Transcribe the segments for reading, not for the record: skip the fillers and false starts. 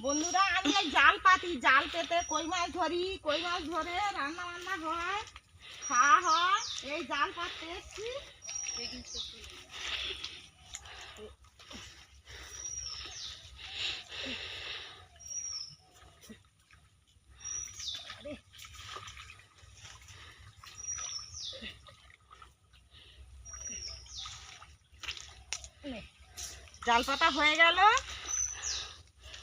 বন্ধুরা আমি এই জাল পাতি, জাল পেতে কই মাছ ধরি, কই মাছ ধরে রান্না বান্না হয়, খাওয়া হয়। এই জাল পাততে এসছি। জাল পাতা হয়ে গেল,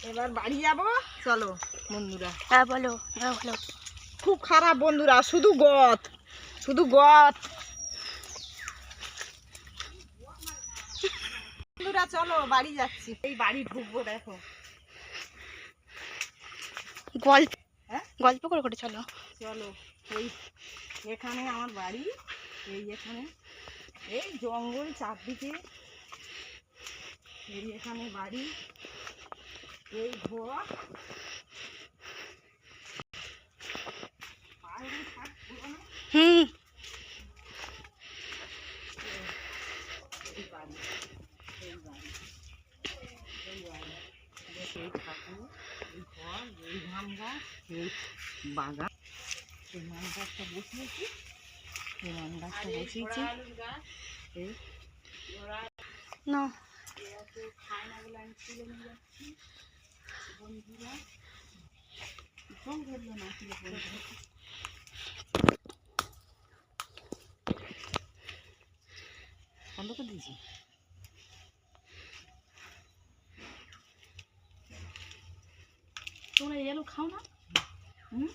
এবার বাড়ি যাবো। চলো বন্ধুরা। হ্যাঁ বলো, হ্যাঁ বলো। খুব খারাপ বন্ধুরা, শুধু গত, শুধু গত। বন্ধুরা চলো বাড়ি যাচ্ছি, এই বাড়ি ঢুকবো। দেখো গল্প, হ্যাঁ গল্প করে করে চলো। চলো। এই এখানে আমার বাড়ি, এই এখানে এই জঙ্গল চারদিকে, এই এখানে বাড়ি, এই ঘর। হুম। এই বাড়ি, এই বাড়ি, এই বাড়ি, এই ঠাকুর, এই ঘর, এই ধান গাছ, এই বাগান। এই মান গাছটা বসিয়েছি, এই মান গাছটা বসিয়েছি। এই না খায়নাগুলো আমি তুলে নিয়ে যাচ্ছি বন্ধুরা। কম ধরলো না আসলে বন্ধুরা। বন্ধ করে দিয়েছি। তোমরা এলো খাও না? হুম,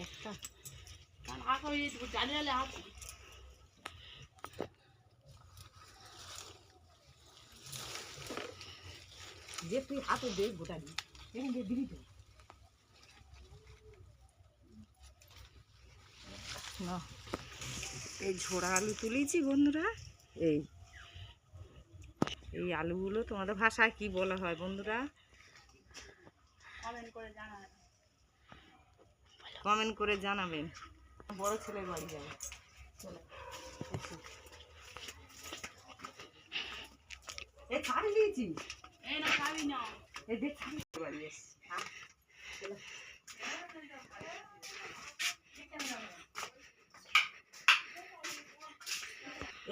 একটা যে তুই হাতে দেখ গোটা দিই, এখান দিয়ে দিবি তো না। এই ঝোড়া আলু তুলেছি বন্ধুরা। এই এই আলুগুলো তোমাদের ভাষায় কি বলা হয় বন্ধুরা? কমেন্ট করে জানাবেন। বড় ছেলের বাড়ি যাবে। চলো এই ছাড়ি দিয়েছি, এই না ছাড়ি না, এই দেখ ছাড়ি বাড়ি এসছি। চলো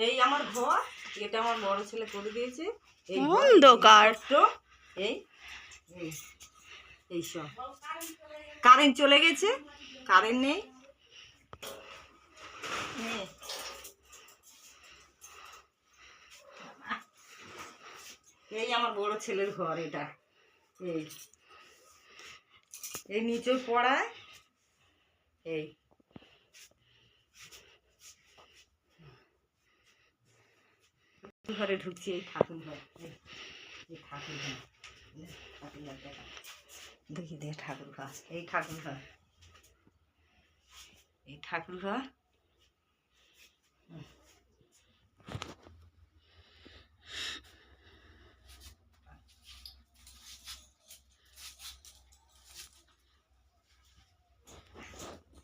এই আমার ঘর, এটা আমার বড় ছেলে করে দিয়েছে। এই অন্ধকার। এই এই এই সব কারেন্ট চলে গেছে, কারেন্ট নেই। এই আমার বড় ছেলের ঘর এটা। এই এই নিচে পড়ায়, এই ঘরে ঢুকছি। এই ঠাকুর ঘর, এই ঠাকুর ঘর, ঠাকুর ঘর দেখা দেখি দে ঠাকুর ঘর, এই ঠাকুর ঘর, এই ঠাকুর ঘর।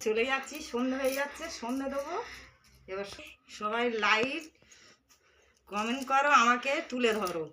চলে যাচ্ছি, সন্ধ্যে হয়ে যাচ্ছে, সন্ধ্যে দেবো। এবার সবাই লাইক কমেন্ট করো, আমাকে তুলে ধরো।